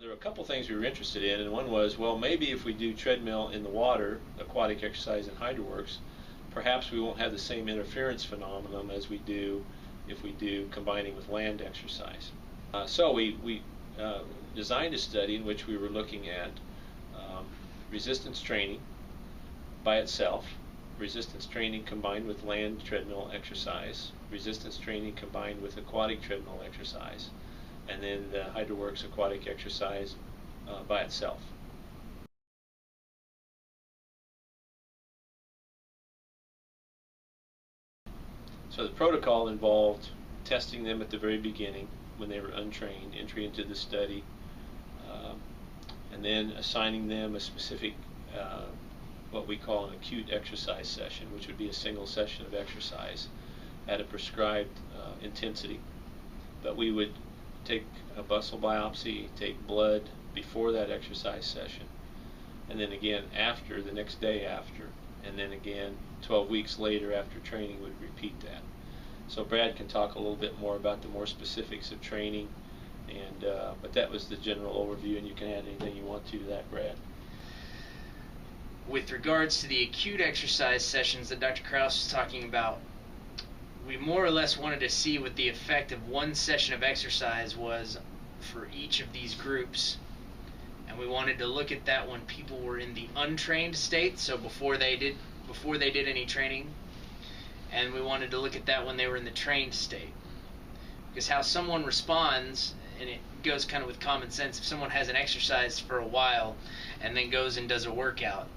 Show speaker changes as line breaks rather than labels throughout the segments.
There were a couple things we were interested in, and one was, well, maybe if we do treadmill in the water, aquatic exercise and HydroWorx, perhaps we won't have the same interference phenomenon as we do if we do combining with land exercise. So we designed a study in which we were looking at resistance training by itself, resistance training combined with land treadmill exercise, resistance training combined with aquatic treadmill exercise, and then the HydroWorx aquatic exercise by itself. So the protocol involved testing them at the very beginning when they were untrained, entry into the study, and then assigning them a specific what we call an acute exercise session, which would be a single session of exercise at a prescribed intensity. But we would take a muscle biopsy, take blood before that exercise session, and then again after, the next day after, and then again 12 weeks later after training would repeat that. So Brad can talk a little bit more about the more specifics of training, and but that was the general overview, and you can add anything you want to that, Brad.
With regards to the acute exercise sessions that Dr. Crouse was talking about, we more or less wanted to see what the effect of one session of exercise was for each of these groups, and we wanted to look at that when people were in the untrained state, so before they did any training, and we wanted to look at that when they were in the trained state, because how someone responds, and it goes kind of with common sense, if someone has an exercise for a while and then goes and does a workout,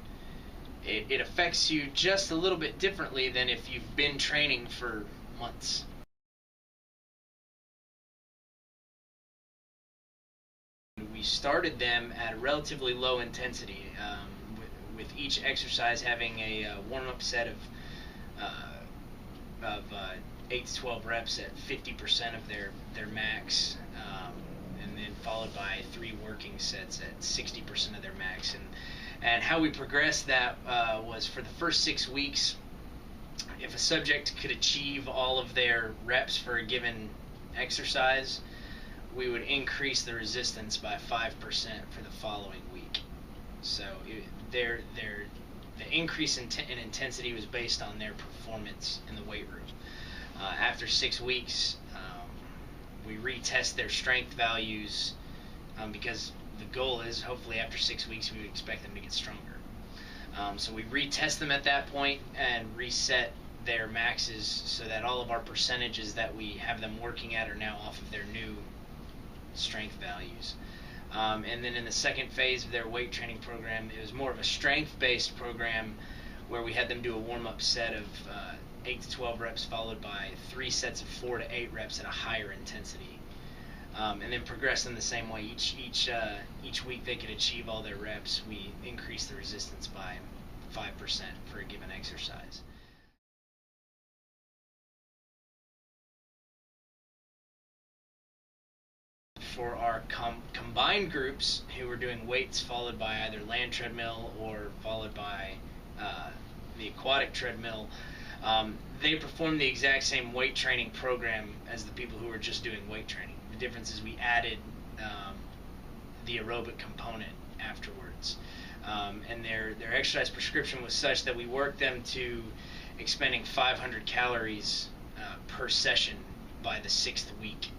it affects you just a little bit differently than if you've been training for months. We started them at a relatively low intensity, with each exercise having a warm-up set of 8 to 12 reps at 50% of their max, and then followed by 3 working sets at 60% of their max. And how we progressed that was for the first 6 weeks, if a subject could achieve all of their reps for a given exercise, we would increase the resistance by 5% for the following week. So the increase in intensity was based on their performance in the weight room. After 6 weeks, we retest their strength values, because the goal is hopefully after 6 weeks we would expect them to get stronger. So we retest them at that point and reset their maxes so that all of our percentages that we have them working at are now off of their new strength values. And then in the second phase of their weight training program, it was more of a strength-based program where we had them do a warm-up set of 8 to 12 reps followed by 3 sets of 4 to 8 reps at a higher intensity. And then progress in the same way. Each week they could achieve all their reps, we increase the resistance by 5% for a given exercise. For our combined groups who were doing weights followed by either land treadmill or followed by the aquatic treadmill, they performed the exact same weight training program as the people who were just doing weight training. The difference is we added the aerobic component afterwards. And their exercise prescription was such that we worked them to expending 500 calories per session by the 6th week,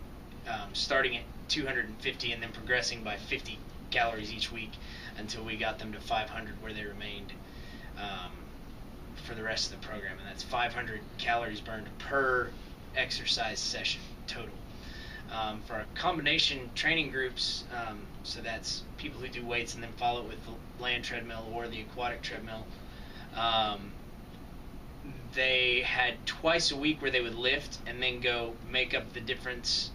starting at 250 and then progressing by 50 calories each week until we got them to 500, where they remained for the rest of the program. And that's 500 calories burned per exercise session total. For our combination training groups, so that's people who do weights and then follow it with the land treadmill or the aquatic treadmill, they had twice a week where they would lift and then go make up the difference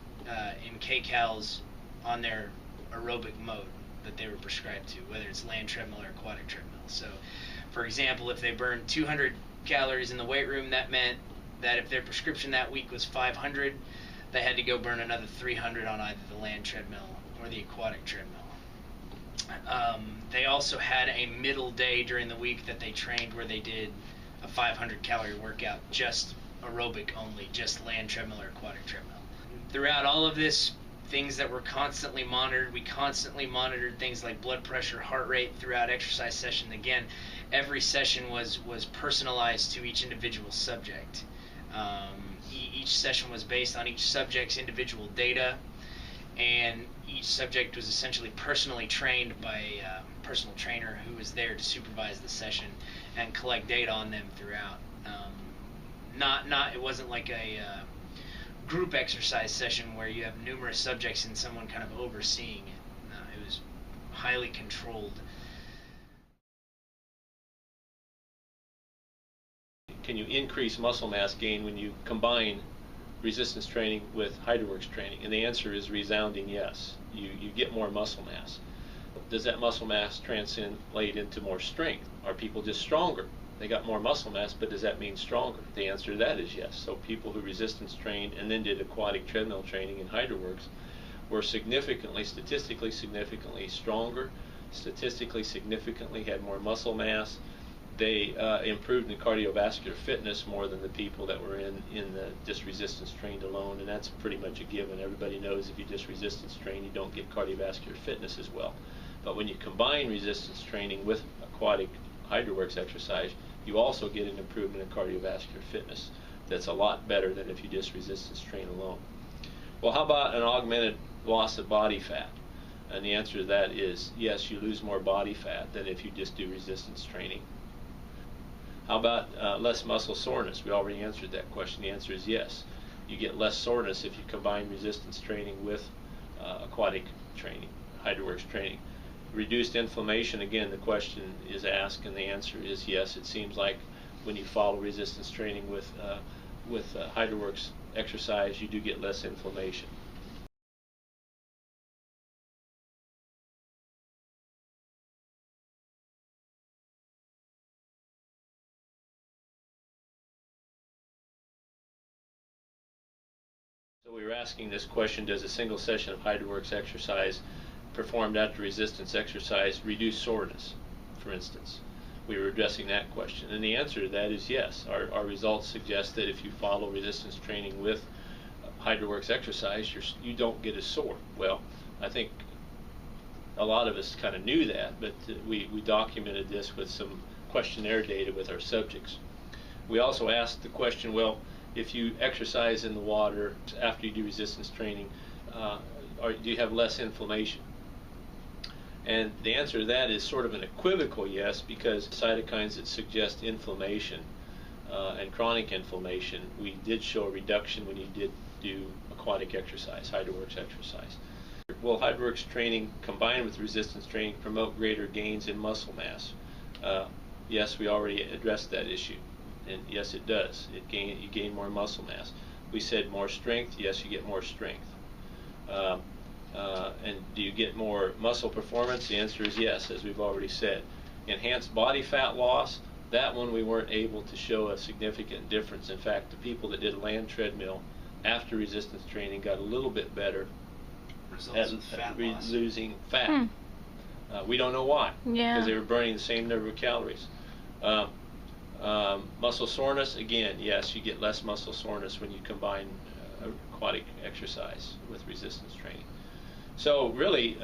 in kcals on their aerobic mode that they were prescribed to, whether it's land treadmill or aquatic treadmill. So, for example, if they burned 200 calories in the weight room, that meant that if their prescription that week was 500, they had to go burn another 300 on either the land treadmill or the aquatic treadmill. They also had a middle day during the week that they trained where they did a 500 calorie workout, just aerobic only, just land treadmill or aquatic treadmill. Throughout all of this things that were constantly monitored. We constantly monitored things like blood pressure, heart rate throughout exercise session. Again, every session was personalized to each individual subject. Each session was based on each subject's individual data, and each subject was essentially personally trained by a personal trainer who was there to supervise the session and collect data on them throughout. It wasn't like a group exercise session where you have numerous subjects and someone kind of overseeing it. It was highly controlled.
Can you increase muscle mass gain when you combine resistance training with HydroWorx training? And the answer is resounding yes. You get more muscle mass. Does that muscle mass translate into more strength? Are people just stronger? They got more muscle mass, but does that mean stronger? The answer to that is yes. So people who resistance trained and then did aquatic treadmill training in HydroWorx were statistically significantly stronger, statistically significantly had more muscle mass. They improved in cardiovascular fitness more than the people that were in the just resistance trained alone, and that's pretty much a given. Everybody knows if you just resistance train, you don't get cardiovascular fitness as well. But when you combine resistance training with aquatic HydroWorx exercise, you also get an improvement in cardiovascular fitness that's a lot better than if you just resistance train alone. Well, how about an augmented loss of body fat? And the answer to that is yes, you lose more body fat than if you just do resistance training. How about less muscle soreness? We already answered that question. The answer is yes. You get less soreness if you combine resistance training with aquatic training, HydroWorx training. Reduced inflammation, again, the question is asked, and the answer is yes. It seems like when you follow resistance training with HydroWorx exercise, you do get less inflammation. So we were asking this question: does a single session of HydroWorx exercise performed after resistance exercise reduce soreness, for instance? We were addressing that question, and the answer to that is yes. Our results suggest that if you follow resistance training with HydroWorx exercise, you don't get as sore. Well, I think a lot of us kind of knew that, but we documented this with some questionnaire data with our subjects. We also asked the question, well, if you exercise in the water after you do resistance training, do you have less inflammation? And the answer to that is sort of an equivocal yes, because cytokines that suggest inflammation and chronic inflammation, we did show a reduction when you did do aquatic exercise, HydroWorx exercise. Will HydroWorx training combined with resistance training promote greater gains in muscle mass? Yes, we already addressed that issue, and yes, it does. You gain more muscle mass. We said more strength. Yes, you get more strength. And do you get more muscle performance? The answer is yes, as we've already said. Enhanced body fat loss, that one we weren't able to show a significant difference. In fact, the people that did land treadmill after resistance training got a little bit better at losing fat. We don't know why, because they were burning the same number of calories. Muscle soreness, again, yes, you get less muscle soreness when you combine aquatic exercise with resistance training. So really,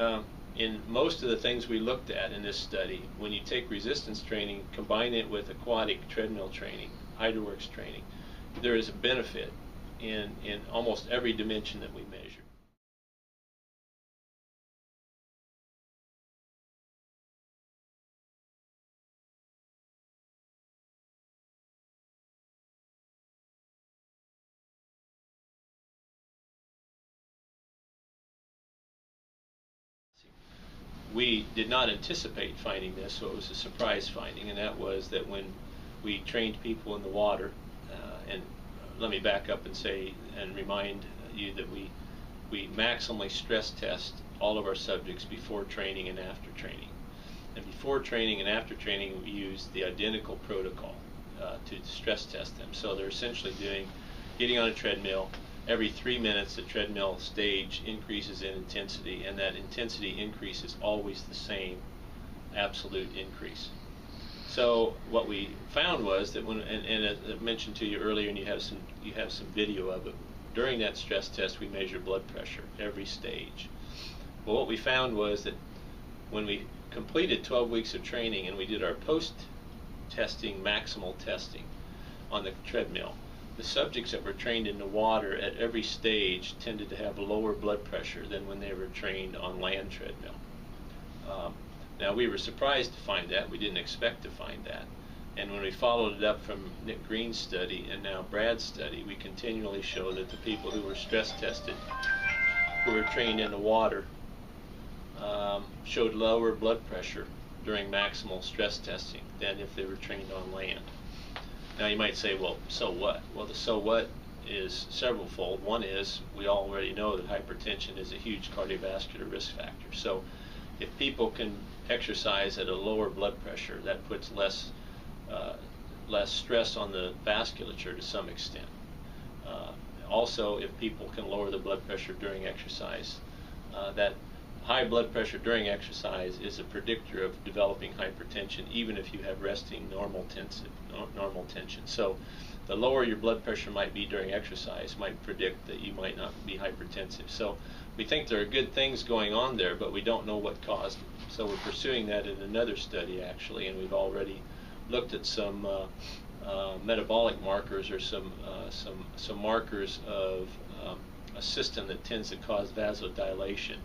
in most of the things we looked at in this study, when you take resistance training, combine it with aquatic treadmill training, HydroWorx training, there is a benefit in almost every dimension that we measure. We did not anticipate finding this, so it was a surprise finding, and that was that when we trained people in the water, and let me back up and say and remind you that we maximally stress test all of our subjects before training and after training. And before training and after training, we use the identical protocol to stress test them. So they're essentially getting on a treadmill. Every 3 minutes, the treadmill stage increases in intensity, and that intensity increase is always the same absolute increase. So what we found was that when, and as I mentioned to you earlier, and you have some video of it, during that stress test we measured blood pressure every stage. Well, what we found was that when we completed 12 weeks of training and we did our post-testing maximal testing on the treadmill, the subjects that were trained in the water at every stage tended to have lower blood pressure than when they were trained on land treadmill. Now, we were surprised to find that. We didn't expect to find that. And when we followed it up from Nick Green's study and now Brad's study, we continually show that the people who were stress tested, who were trained in the water, showed lower blood pressure during maximal stress testing than if they were trained on land. Now you might say, well, so what? Well, the so what is severalfold. One is we already know that hypertension is a huge cardiovascular risk factor. So if people can exercise at a lower blood pressure, that puts less stress on the vasculature to some extent. Also, if people can lower the blood pressure during exercise, that high blood pressure during exercise is a predictor of developing hypertension, even if you have resting normal tension. So the lower your blood pressure might be during exercise might predict that you might not be hypertensive. So we think there are good things going on there, but we don't know what caused it. So we're pursuing that in another study, actually, and we've already looked at some metabolic markers, or some markers of a system that tends to cause vasodilation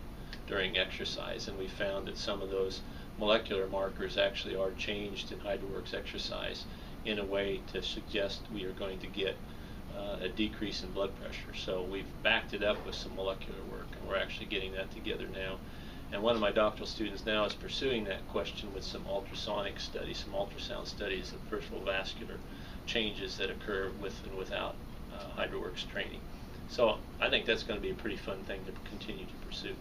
during exercise, and we found that some of those molecular markers actually are changed in HydroWorx exercise in a way to suggest we are going to get a decrease in blood pressure. So we've backed it up with some molecular work, and we're actually getting that together now. And one of my doctoral students now is pursuing that question with some ultrasonic studies, some ultrasound studies of peripheral vascular changes that occur with and without HydroWorx training. So I think that's going to be a pretty fun thing to continue to pursue.